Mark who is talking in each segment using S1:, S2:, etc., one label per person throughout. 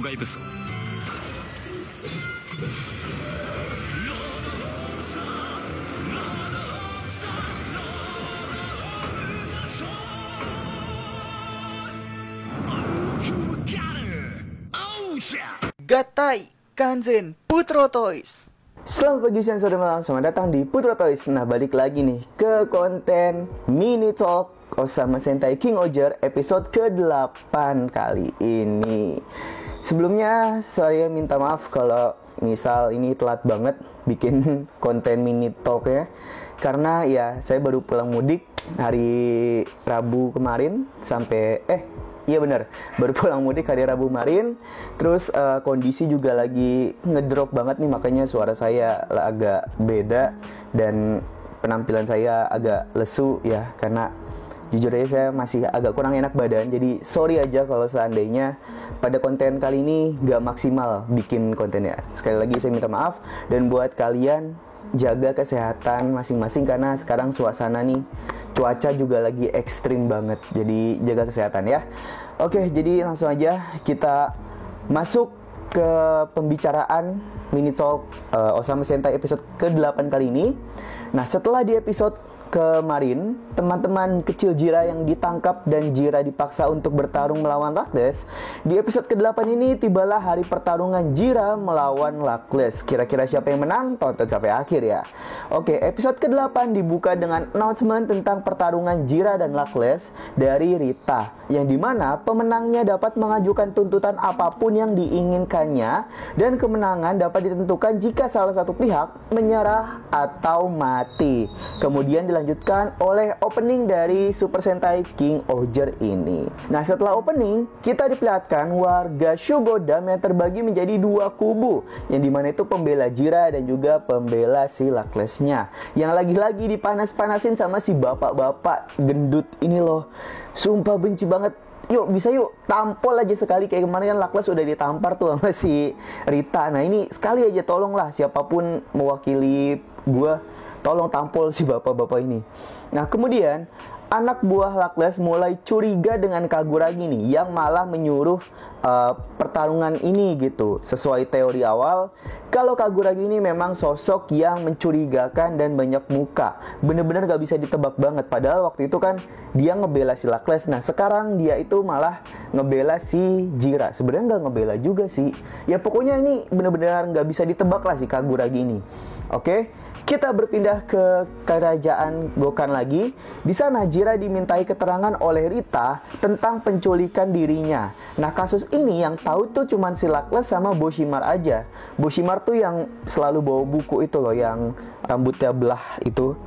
S1: 害物だ。
S2: Gatai Kanzen Putro Toys.
S3: Selamat pagi, siang, sore, malam. Selamat datang di Putro Toys. Nah, balik lagi nih ke konten mini talk Osama Sentai King Oger episode ke-8 kali ini. Sebelumnya saya minta maaf kalau misal ini telat banget bikin konten mini talk ya. Karena ya saya baru pulang mudik hari Rabu kemarin sampai iya benar, baru pulang mudik hari Rabu kemarin. Terus kondisi juga lagi ngedrop banget nih, makanya suara saya agak beda dan penampilan saya agak lesu ya, karena jujur aja saya masih agak kurang enak badan. Jadi sorry aja kalau seandainya pada konten kali ini gak maksimal bikin kontennya. Sekali lagi saya minta maaf, dan buat kalian jaga kesehatan masing-masing karena sekarang suasana nih, cuaca juga lagi ekstrim banget. Jadi jaga kesehatan ya. Oke, jadi langsung aja kita masuk ke pembicaraan mini talk Osama Sentai episode ke-8 kali ini. Nah, setelah di episode kemarin teman-teman kecil Jira yang ditangkap dan Jira dipaksa untuk bertarung melawan Lakles, di episode ke-8 ini tibalah hari pertarungan Jira melawan Lakles. Kira-kira siapa yang menang? Tonton sampai akhir ya. Oke, episode ke-8 dibuka dengan announcement tentang pertarungan Jira dan Lakles dari Rita, yang dimana pemenangnya dapat mengajukan tuntutan apapun yang diinginkannya, dan kemenangan dapat ditentukan jika salah satu pihak menyerah atau mati. Kemudian dilanjutkan oleh opening dari Super Sentai King Oger ini. Nah, setelah opening, kita diperlihatkan warga Shugodam yang terbagi menjadi dua kubu, yang dimana itu pembela Jira dan juga pembela si Laklesnya, yang lagi-lagi dipanas-panasin sama si bapak-bapak gendut ini loh. Sumpah benci banget. Yuk, bisa yuk, tampol aja sekali. Kayak kemarin kan Lakles udah ditampar tuh sama si Rita. Nah, ini sekali aja tolonglah, siapapun mewakili gua, tolong tampol si bapak-bapak ini. Nah, kemudian anak buah Lakles mulai curiga dengan Kaguragi nih, yang malah menyuruh pertarungan ini gitu. Sesuai teori awal, kalau Kaguragi ini memang sosok yang mencurigakan dan banyak muka, bener-bener gak bisa ditebak banget. Padahal waktu itu kan dia ngebela si Lakles. Nah, sekarang dia itu malah ngebela si Jira. Sebenarnya gak ngebela juga sih. Ya pokoknya ini bener-bener gak bisa ditebak lah si Kaguragi ini. Oke, kita berpindah ke kerajaan Gokan lagi. Di sana Jira dimintai keterangan oleh Rita tentang penculikan dirinya. Nah, kasus ini yang tahu tuh cuman si Lakles sama Boshimar aja. Boshimar tuh yang selalu bawa buku itu loh, yang rambutnya belah itu.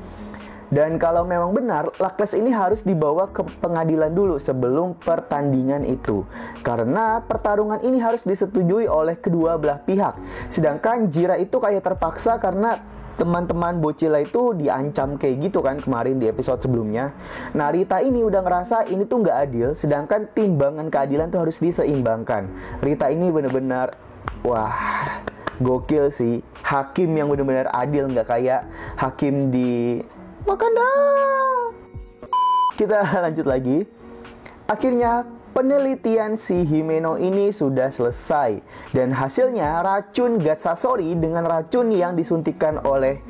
S3: Dan kalau memang benar, Lakles ini harus dibawa ke pengadilan dulu sebelum pertandingan itu, karena pertarungan ini harus disetujui oleh kedua belah pihak. Sedangkan Jira itu kayak terpaksa karena teman-teman Bocila itu diancam kayak gitu kan kemarin di episode sebelumnya. Nah, Rita ini udah ngerasa ini tuh nggak adil, sedangkan timbangan keadilan tuh harus diseimbangkan. Rita ini bener-bener, wah, gokil sih. Hakim yang bener-bener adil, nggak kayak hakim di Wakanda. Kita lanjut lagi. Akhirnya penelitian si Himeno ini sudah selesai, dan hasilnya racun Gatsasori dengan racun yang disuntikan oleh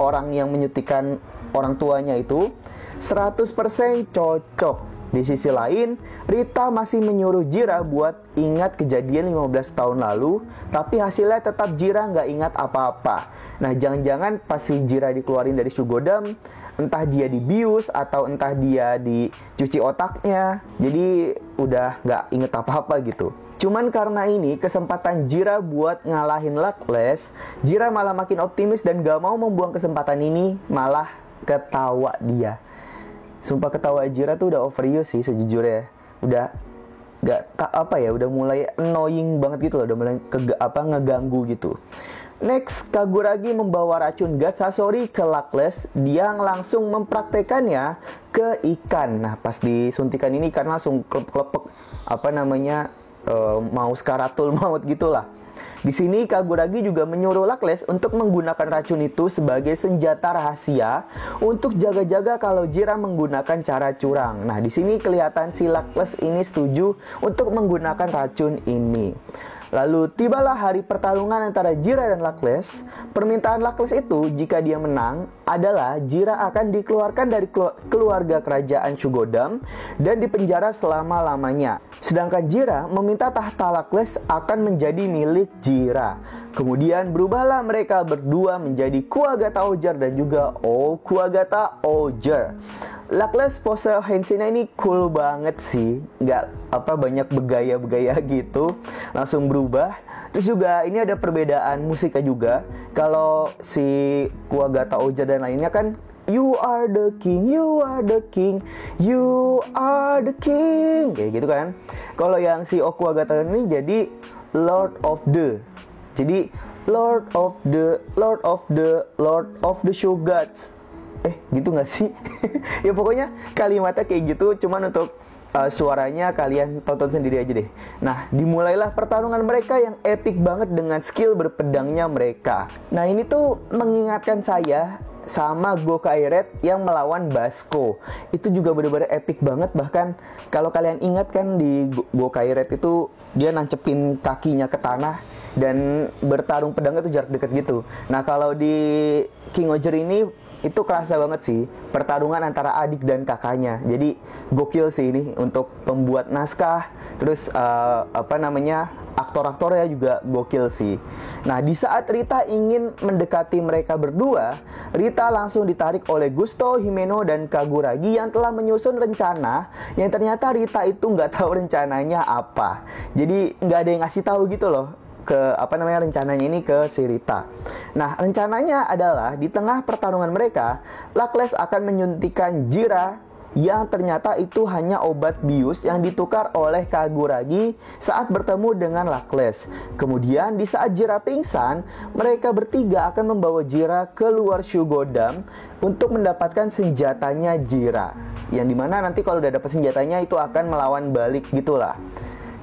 S3: orang yang menyuntikkan orang tuanya itu 100% cocok. Di sisi lain, Rita masih menyuruh Jira buat ingat kejadian 15 tahun lalu, tapi hasilnya tetap Jira nggak ingat apa-apa. Nah, jangan-jangan pas si Jira dikeluarin dari Shugodam, entah dia dibius atau entah dia dicuci otaknya, jadi udah nggak inget apa-apa gitu. Cuman karena ini kesempatan Jira buat ngalahin Lakles, Jira malah makin optimis dan gak mau membuang kesempatan ini, malah ketawa dia. Sumpah ketawa Jira tuh udah overuse sih sejujurnya. Udah udah mulai annoying banget gitu loh, udah mulai ngeganggu gitu. Next, Kaguragi membawa racun Gatsasori ke Lakles. Dia langsung mempraktekannya ke ikan. Nah, pas disuntikan ini ikan langsung klepek mau skaratul maut gitulah. Di sini Kaguragi juga menyuruh Lakles untuk menggunakan racun itu sebagai senjata rahasia untuk jaga-jaga kalau Jirah menggunakan cara curang. Nah, di sini kelihatan si Lakles ini setuju untuk menggunakan racun ini. Lalu tibalah hari pertarungan antara Jirah dan Lakles. Permintaan Lakles itu jika dia menang adalah Jirah akan dikeluarkan dari keluarga kerajaan Shugodam dan dipenjara selama-lamanya. Sedangkan Jirah meminta tahta Lakles akan menjadi milik Jirah. Kemudian berubahlah mereka berdua menjadi Kuwagata Ojar dan juga Kuwagata Ojar. Lakles pose Henshinnya ini cool banget sih, nggak banyak begaya-begaya gitu, langsung berubah. Terus juga ini ada perbedaan musiknya juga. Kalau si Kuwagata Ojar dan lainnya kan You are the king, you are the king, you are the king, kayak gitu kan. Kalau yang si Kuwagata ini jadi Lord of the. Jadi Lord of the Shoguns. Gitu gak sih? Ya pokoknya kalimatnya kayak gitu, cuman untuk suaranya kalian tonton sendiri aja deh. Nah, dimulailah pertarungan mereka yang epic banget dengan skill berpedangnya mereka. Nah, ini tuh mengingatkan saya sama Gokai Red yang melawan Basco. Itu juga bener-bener epic banget. Bahkan kalau kalian ingat kan di Gokai Red itu dia nancepin kakinya ke tanah dan bertarung pedangnya tuh jarak dekat gitu. Nah, kalau di King Oger ini itu kerasa banget sih pertarungan antara adik dan kakaknya. Jadi gokil sih ini untuk pembuat naskah. Terus aktor-aktornya juga gokil sih. Nah, di saat Rita ingin mendekati mereka berdua, Rita langsung ditarik oleh Gusto, Himeno, dan Kaguragi yang telah menyusun rencana yang ternyata Rita itu nggak tahu rencananya apa. Jadi nggak ada yang ngasih tahu gitu loh rencananya ini ke si Rita. Nah, rencananya adalah di tengah pertarungan mereka, Lakles akan menyuntikkan Jirah yang ternyata itu hanya obat bius yang ditukar oleh Kaguragi saat bertemu dengan Lakles. Kemudian di saat Jirah pingsan, mereka bertiga akan membawa Jirah keluar Shugodam untuk mendapatkan senjatanya Jirah. Yang dimana nanti kalau udah dapat senjatanya itu akan melawan balik gitulah.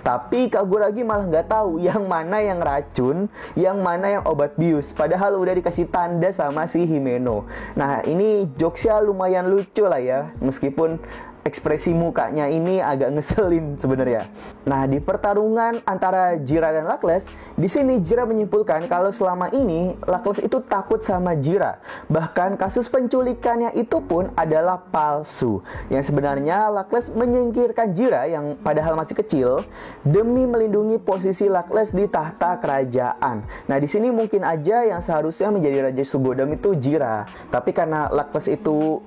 S3: Tapi Kaguragi malah nggak tahu yang mana yang racun, yang mana yang obat bius. Padahal udah dikasih tanda sama si Himeno. Nah, ini jokesnya lumayan lucu lah ya, meskipun ekspresi mukanya ini agak ngeselin sebenarnya. Nah, di pertarungan antara Jirah dan Lakles, di sini Jirah menyimpulkan kalau selama ini Lakles itu takut sama Jirah. Bahkan kasus penculikannya itu pun adalah palsu. Yang sebenarnya Lakles menyingkirkan Jirah yang padahal masih kecil demi melindungi posisi Lakles di tahta kerajaan. Nah, di sini mungkin aja yang seharusnya menjadi Raja Shugodam itu Jirah. Tapi karena Lakles itu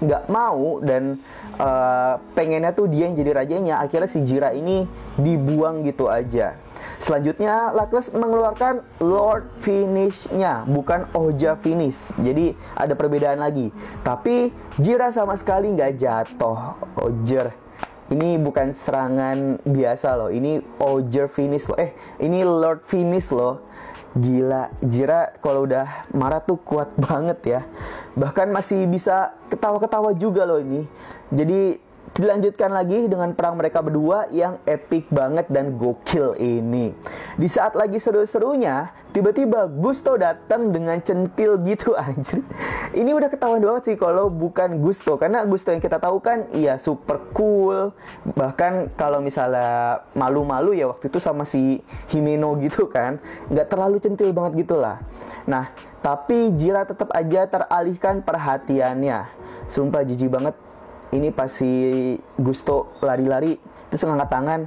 S3: nggak mau dan pengennya tuh dia yang jadi rajanya, akhirnya si Jirah ini dibuang gitu aja. Selanjutnya Lakles mengeluarkan Lord Finish-nya, bukan Oja Finish. Jadi ada perbedaan lagi. Tapi Jirah sama sekali nggak jatuh. Ojer ini bukan serangan biasa loh, ini Ojer Finish loh. Ini Lord Finish loh. Gila, Jirah kalau udah marah tuh kuat banget ya. Bahkan masih bisa ketawa-ketawa juga loh ini. Jadi dilanjutkan lagi dengan perang mereka berdua yang epic banget dan gokil ini. Di saat lagi seru-serunya, tiba-tiba Gusto datang dengan centil gitu anjir. Ini udah ketahuan banget sih kalau bukan Gusto. Karena Gusto yang kita tahu kan iya super cool. Bahkan kalau misalnya malu-malu ya waktu itu sama si Himeno gitu kan, nggak terlalu centil banget gitu lah. Nah, tapi Jirah tetap aja teralihkan perhatiannya. Sumpah jijik banget. Ini pas si Gusto lari-lari terus ngangkat tangan,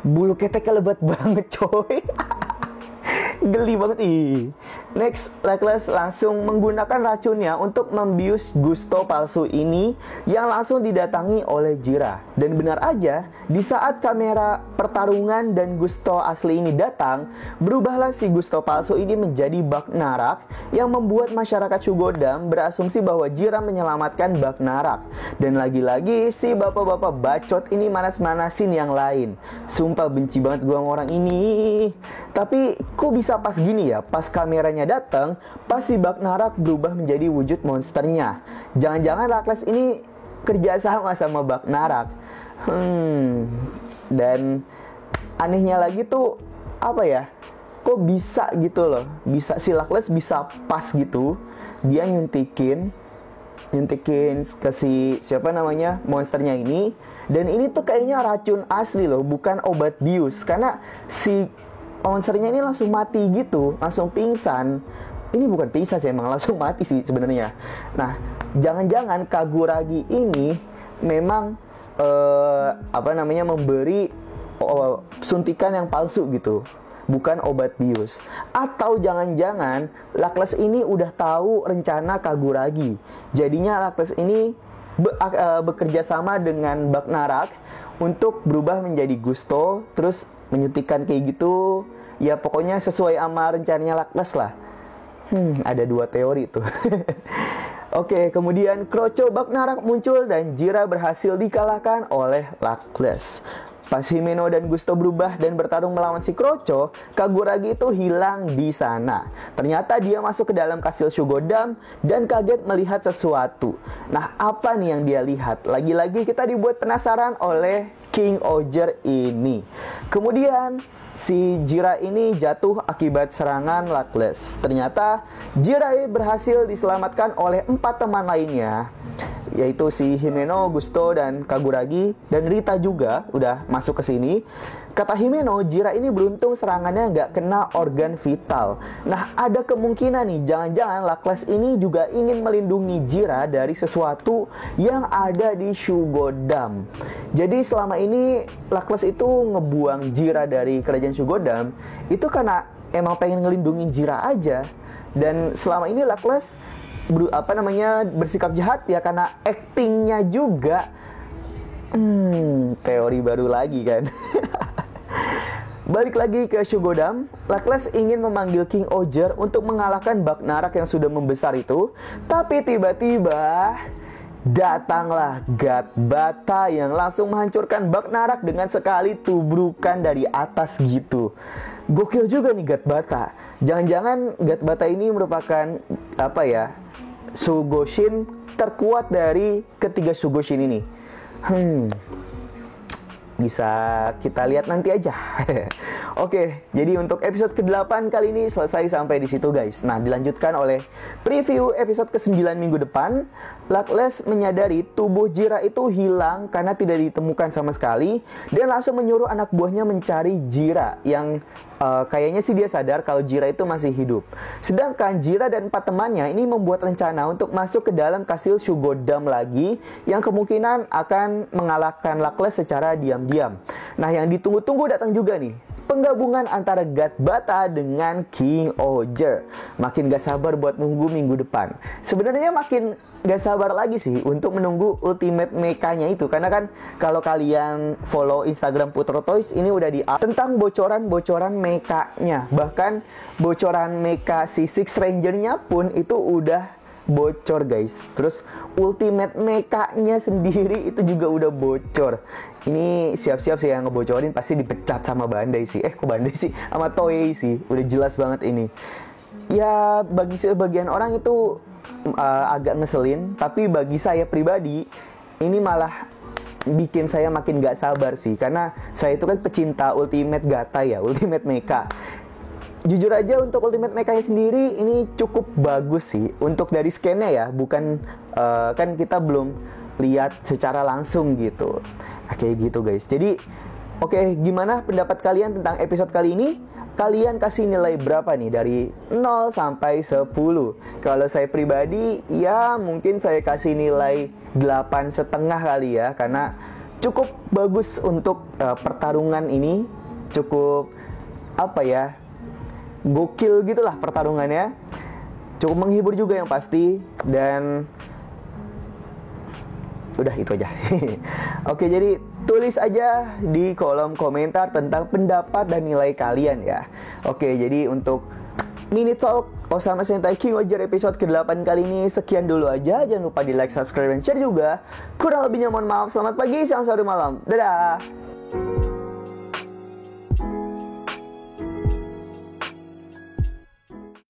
S3: bulu keteknya lebat banget coy. Geli banget ih. Next, Lakles langsung menggunakan racunnya untuk membius Gusto palsu ini yang langsung didatangi oleh Jirah. Dan benar aja, di saat kamera pertarungan dan Gusto asli ini datang, berubahlah si Gusto palsu ini menjadi Bagnarak yang membuat masyarakat Shugodam berasumsi bahwa Jirah menyelamatkan Bagnarak. Dan lagi-lagi si bapak-bapak bacot ini manas-manasin yang lain. Sumpah benci banget gua sama orang ini. Tapi kok bisa pas gini ya? Pas kameranya datang, pas si Bagnarak berubah menjadi wujud monsternya. Jangan-jangan Lakles ini kerjasama sama Bagnarak. Dan anehnya lagi tuh apa ya? kok bisa gitu loh, bisa si Luckless bisa pas gitu, dia nyuntikin ke si siapa namanya monsternya ini. Dan ini tuh kayaknya racun asli loh, bukan obat bius, karena si monsternya ini langsung mati gitu, langsung pingsan. Ini bukan pingsan sih, emang langsung mati sih sebenarnya. Nah, jangan-jangan Kaguragi ini memang memberi suntikan yang palsu gitu, bukan obat bius. Atau jangan-jangan Luckless ini udah tahu rencana Kaguragi, jadinya Luckless ini bekerja sama dengan Bagnarak untuk berubah menjadi Gusto, terus menyuntikkan kayak gitu. Ya pokoknya sesuai sama rencananya Luckless lah. Ada 2 teori tuh. Oke, kemudian Kroco Bagnarak muncul dan Jira berhasil dikalahkan oleh Luckless. Pas Himeno dan Gusto berubah dan bertarung melawan si Kroco, Kaguragi itu hilang di sana. Ternyata dia masuk ke dalam kastil Shugodam dan kaget melihat sesuatu. Nah, apa nih yang dia lihat? Lagi-lagi kita dibuat penasaran oleh King Oger ini. Kemudian si Jira ini jatuh akibat serangan Luckless. Ternyata Jirai berhasil diselamatkan oleh 4 teman lainnya, yaitu si Himeno, Gusto, dan Kaguragi, dan Rita juga udah masuk ke sini. Kata Himeno, Jira ini beruntung serangannya nggak kena organ vital. Nah, ada kemungkinan nih, jangan-jangan Luckless ini juga ingin melindungi Jira dari sesuatu yang ada di Shugodam. Jadi selama ini Luckless itu ngebuang Jira dari kerajaan Shugodam itu karena emang pengen ngelindungin Jira aja. Dan selama ini Luckless bersikap jahat ya karena actingnya juga. Teori baru lagi kan. Balik lagi ke Shugodam, Luckless ingin memanggil King Oger untuk mengalahkan Bagnarak yang sudah membesar itu. Tapi tiba-tiba datanglah God Bata yang langsung menghancurkan Bagnarak dengan sekali tubrukan dari atas gitu. Gokil juga nih God Bata. Jangan-jangan God Bata ini merupakan Sugoshin terkuat dari ketiga Sugoshin ini. Bisa kita lihat nanti aja. Oke, jadi untuk episode ke-8 kali ini selesai sampai di situ guys. Nah, dilanjutkan oleh preview episode ke-9 minggu depan. Luckless menyadari tubuh Jira itu hilang karena tidak ditemukan sama sekali, dan langsung menyuruh anak buahnya mencari Jira yang kayaknya sih dia sadar kalau Jira itu masih hidup. Sedangkan Jira dan 4 temannya ini membuat rencana untuk masuk ke dalam kastil Shugodam lagi, yang kemungkinan akan mengalahkan Luckless secara diam-diam. Nah, yang ditunggu-tunggu datang juga nih. Penggabungan antara God Bata dengan King Oger. Makin gak sabar buat nunggu minggu depan. Sebenarnya makin gak sabar lagi sih untuk menunggu Ultimate Mecha-nya itu. Karena kan kalau kalian follow Instagram Putro Toys, ini udah di-up tentang bocoran-bocoran Mecha-nya. Bahkan bocoran Mecha si Six Ranger-nya pun itu udah bocor guys. Terus Ultimate Mecha-nya sendiri itu juga udah bocor. Ini siap-siap sih yang ngebocorin pasti dipecat sama Bandai sih. Kok Bandai sih? Sama Toei sih. Udah jelas banget ini. Ya bagi sebagian orang itu agak ngeselin, tapi bagi saya pribadi ini malah bikin saya makin gak sabar sih. Karena saya itu kan pecinta Ultimate Gata ya, Ultimate Mecha. Jujur aja untuk Ultimate Mecha-nya sendiri ini cukup bagus sih. Untuk dari scan-nya ya, bukan kan kita belum lihat secara langsung gitu. Kayak gitu guys. Jadi oke, gimana pendapat kalian tentang episode kali ini? Kalian kasih nilai berapa nih dari 0 sampai 10? Kalau saya pribadi ya mungkin saya kasih nilai 8,5 kali ya, karena cukup bagus untuk pertarungan ini. Cukup gokil gitulah pertarungannya. Cukup menghibur juga yang pasti. Dan udah itu aja. Oke, jadi tulis aja di kolom komentar tentang pendapat dan nilai kalian ya. Oke, jadi untuk Mini Talk Osama Sentai King Oger episode ke-8 kali ini sekian dulu aja. Jangan lupa di like, subscribe, dan share juga. Kurang lebihnya mohon maaf. Selamat pagi, siang, sore, malam. Dadah.